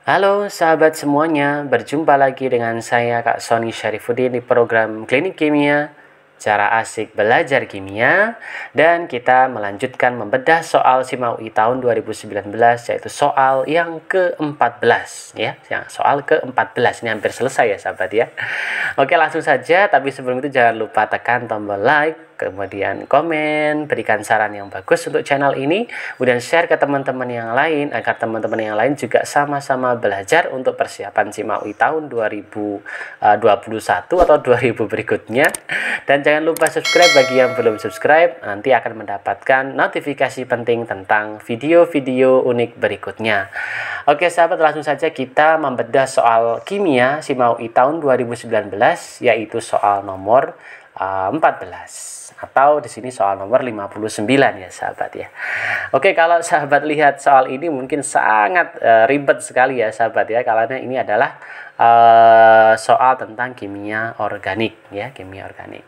Halo sahabat semuanya, berjumpa lagi dengan saya Kak Sony Syarifuddin di program Klinik Kimia, cara asik belajar kimia, dan kita melanjutkan membedah soal SIMA UI tahun 2019, yaitu soal yang ke-14 ya, soal ke-14 ini hampir selesai ya sahabat ya. Oke, langsung saja, tapi sebelum itu jangan lupa tekan tombol like, kemudian komen, berikan saran yang bagus untuk channel ini, kemudian share ke teman-teman yang lain agar teman-teman yang lain juga sama-sama belajar untuk persiapan SIMA UI tahun 2021 atau 2000 berikutnya. Dan jangan lupa subscribe bagi yang belum subscribe, nanti akan mendapatkan notifikasi penting tentang video-video unik berikutnya. Oke sahabat, langsung saja kita membedah soal kimia SIMA UI tahun 2019, yaitu soal nomor 14 atau di sini soal nomor 59 ya sahabat ya. Oke, kalau sahabat lihat soal ini mungkin sangat ribet sekali ya sahabat ya, karena ini adalah soal tentang kimia organik ya, kimia organik.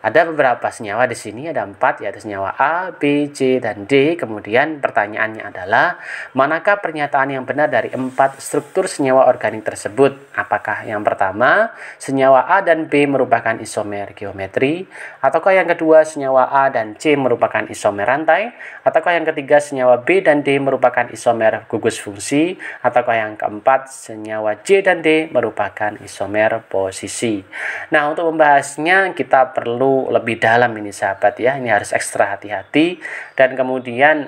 Ada beberapa senyawa di sini, ada 4, yaitu senyawa A, B, C, dan D. Kemudian pertanyaannya adalah, manakah pernyataan yang benar dari 4 struktur senyawa organik tersebut? Apakah yang pertama, senyawa A dan B merupakan isomer geometri? Ataukah yang kedua, senyawa A dan C merupakan isomer rantai? Ataukah yang ketiga, senyawa B dan D merupakan isomer gugus fungsi? Ataukah yang keempat, senyawa C dan D merupakan isomer posisi? Nah, untuk membahasnya kita perlu lebih dalam ini sahabat ya, ini harus ekstra hati-hati dan kemudian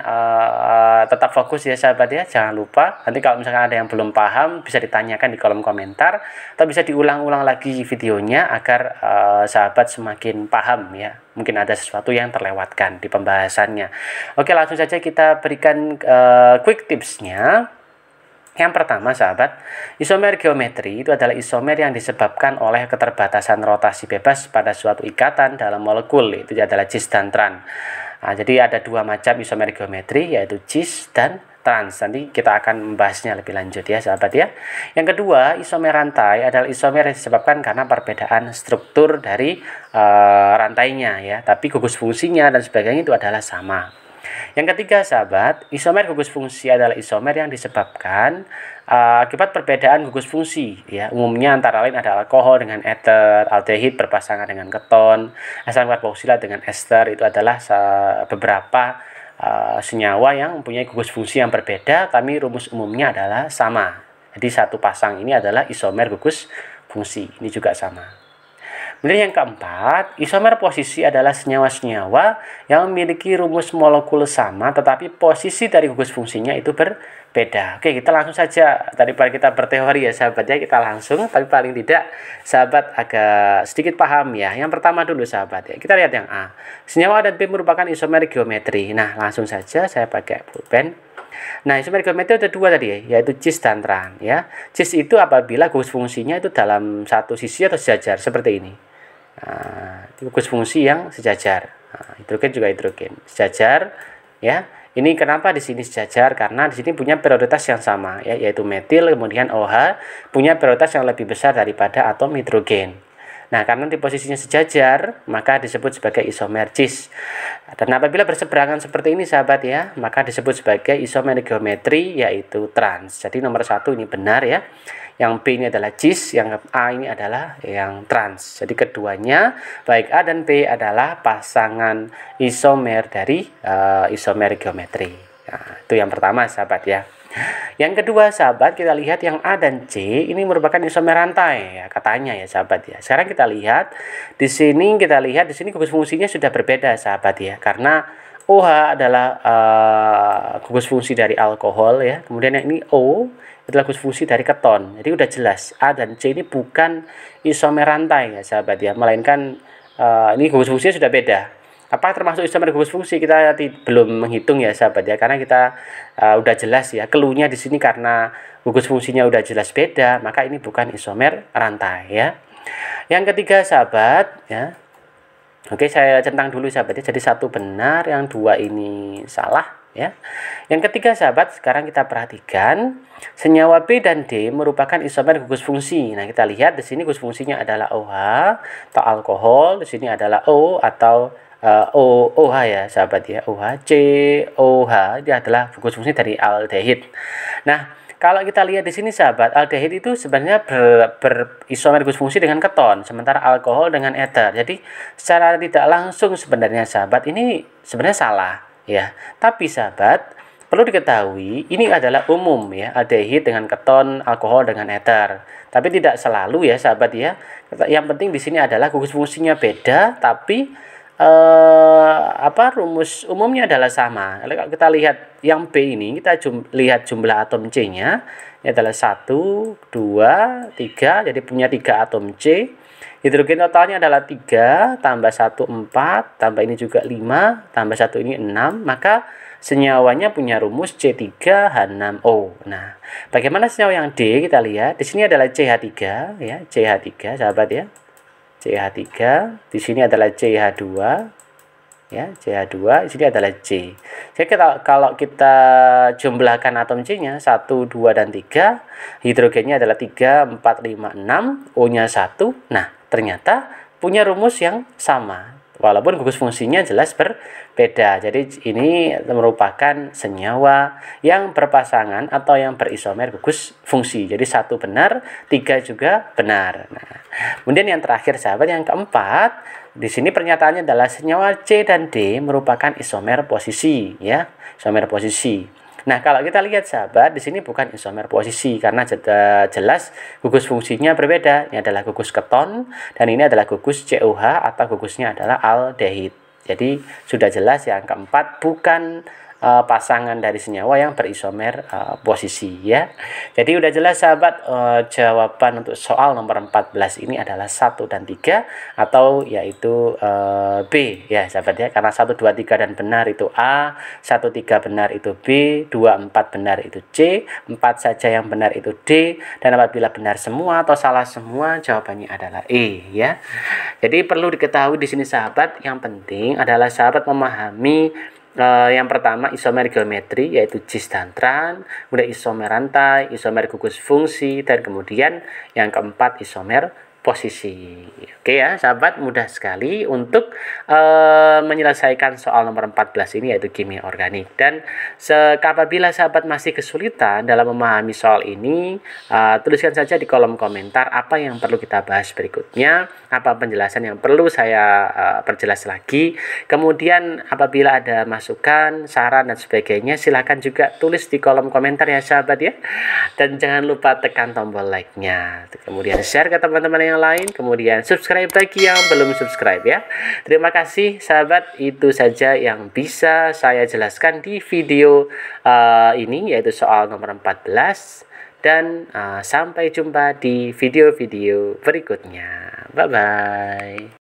tetap fokus ya sahabat ya, jangan lupa nanti kalau misalkan ada yang belum paham bisa ditanyakan di kolom komentar atau bisa diulang-ulang lagi videonya agar sahabat semakin paham ya, mungkin ada sesuatu yang terlewatkan di pembahasannya. Oke, langsung saja kita berikan quick tipsnya. Yang pertama sahabat, isomer geometri itu adalah isomer yang disebabkan oleh keterbatasan rotasi bebas pada suatu ikatan dalam molekul, itu adalah cis dan trans. Nah, jadi ada 2 macam isomer geometri, yaitu cis dan trans. Nanti kita akan membahasnya lebih lanjut ya sahabat ya. Yang kedua, isomer rantai adalah isomer yang disebabkan karena perbedaan struktur dari rantainya ya, tapi gugus fungsinya dan sebagainya itu adalah sama. Yang ketiga sahabat, isomer gugus fungsi adalah isomer yang disebabkan akibat perbedaan gugus fungsi ya. Umumnya antara lain ada alkohol dengan ether, aldehid berpasangan dengan keton, asam karboksilat dengan ester. Itu adalah beberapa senyawa yang mempunyai gugus fungsi yang berbeda, tapi rumus umumnya adalah sama. Jadi satu pasang ini adalah isomer gugus fungsi. Ini juga sama. Kemudian yang keempat, isomer posisi adalah senyawa-senyawa yang memiliki rumus molekul sama tetapi posisi dari gugus fungsinya itu berbeda. Oke, kita langsung saja, daripada kita berteori ya sahabat ya, kita langsung, tapi paling tidak sahabat agak sedikit paham ya. Yang pertama dulu sahabat ya, kita lihat yang A. Senyawa A dan B merupakan isomer geometri. Nah, langsung saja saya pakai pulpen. Nah, isomer geometri ada 2 tadi ya, yaitu cis dan trans ya. Cis itu apabila gugus fungsinya itu dalam satu sisi atau sejajar seperti ini. Nah, itu gugus fungsi yang sejajar. Nah, hidrogen juga hidrogen sejajar ya. Ini kenapa di sini sejajar? Karena di sini punya prioritas yang sama ya, yaitu metil, kemudian OH punya prioritas yang lebih besar daripada atom hidrogen. Nah, karena di posisinya sejajar, maka disebut sebagai isomer cis. Dan apabila berseberangan seperti ini sahabat ya, maka disebut sebagai isomer geometri, yaitu trans. Jadi nomor 1 ini benar ya. Yang B ini adalah cis, yang A ini adalah yang trans. Jadi keduanya, baik A dan B adalah pasangan isomer dari isomer geometri. Nah, itu yang pertama sahabat ya. Yang kedua sahabat, kita lihat yang A dan C ini merupakan isomer rantai ya, katanya ya sahabat ya. Sekarang kita lihat di sini, gugus fungsinya sudah berbeda sahabat ya, karena OH adalah gugus fungsi dari alkohol ya, kemudian yang ini O adalah gugus fungsi dari keton. Jadi udah jelas A dan C ini bukan isomer rantai ya sahabat ya, melainkan ini gugus fungsinya sudah beda. Apa termasuk isomer gugus fungsi kita belum menghitung ya sahabat ya, karena kita udah jelas ya, cluenya di sini karena gugus fungsinya udah jelas beda, maka ini bukan isomer rantai ya. Yang ketiga sahabat ya. Oke, saya centang dulu sahabat ya. Jadi 1 benar, yang 2 ini salah. ya. Yang ketiga sahabat, sekarang kita perhatikan senyawa B dan D merupakan isomer gugus fungsi. Nah, kita lihat di sini gugus fungsinya adalah OH atau alkohol, di sini adalah O atau OH ya sahabat ya, OH, COH ini adalah gugus fungsi dari aldehid. Nah, kalau kita lihat di sini sahabat, aldehid itu sebenarnya berisomer gugus fungsi dengan keton, sementara alkohol dengan ether. Jadi secara tidak langsung sebenarnya sahabat ini sebenarnya salah ya. Tapi sahabat perlu diketahui ini adalah umum ya, aldehid dengan keton, alkohol dengan ether. Tapi tidak selalu ya sahabat ya. Yang penting di sini adalah gugus fungsinya beda, tapi rumus umumnya adalah sama. Kalau kita lihat yang B ini, kita lihat jumlah atom C-nya, ini adalah 1, 2, 3, jadi punya 3 atom C. Hidrogen totalnya adalah 3, tambah 1, 4, tambah ini juga 5, tambah 1 ini 6, maka senyawanya punya rumus C3H6O. Nah, bagaimana senyawa yang D? Kita lihat, di sini adalah CH3, ya, CH3, sahabat ya. CH3, di sini adalah CH2, ya, CH2, di sini adalah C. Jadi kalau kita jumlahkan atom C-nya 1, 2 dan 3, hidrogennya adalah 3, 4, 5, 6, O-nya 1. Nah, ternyata punya rumus yang sama. Walaupun gugus fungsinya jelas berbeda. Jadi ini merupakan senyawa yang berpasangan atau yang berisomer gugus fungsi. Jadi 1 benar, 3 juga benar. Nah, kemudian yang terakhir sahabat, yang keempat, di sini pernyataannya adalah senyawa C dan D merupakan isomer posisi ya, isomer posisi. Nah, kalau kita lihat sahabat, di sini bukan isomer posisi karena jelas gugus fungsinya berbeda. Ini adalah gugus keton dan ini adalah gugus COH atau gugusnya adalah aldehid. Jadi sudah jelas yang keempat bukan pasangan dari senyawa yang berisomer posisi ya. Jadi udah jelas sahabat, jawaban untuk soal nomor 14 ini adalah 1 dan 3 atau yaitu B ya sahabat ya, karena 1, 2, 3 dan benar itu A, 1, 3 benar itu B, 2, 4 benar itu C, 4 saja yang benar itu D, dan apabila benar semua atau salah semua jawabannya adalah E ya. Jadi perlu diketahui di sini sahabat, yang penting adalah sahabat memahami yang pertama isomer geometri yaitu cis dan tran, kemudian isomer rantai, isomer gugus fungsi, dan kemudian yang keempat isomer posisi. Oke ya sahabat, mudah sekali untuk menyelesaikan soal nomor 14 ini yaitu kimia organik. Dan apabila sahabat masih kesulitan dalam memahami soal ini, tuliskan saja di kolom komentar apa yang perlu kita bahas berikutnya, apa penjelasan yang perlu saya perjelas lagi. Kemudian apabila ada masukan, saran dan sebagainya, silahkan juga tulis di kolom komentar ya sahabat ya. Dan jangan lupa tekan tombol like-nya, kemudian share ke teman-teman yang lain, kemudian subscribe bagi yang belum subscribe ya. Terima kasih sahabat, itu saja yang bisa saya jelaskan di video ini yaitu soal nomor 14, dan sampai jumpa di video-video berikutnya. Bye bye.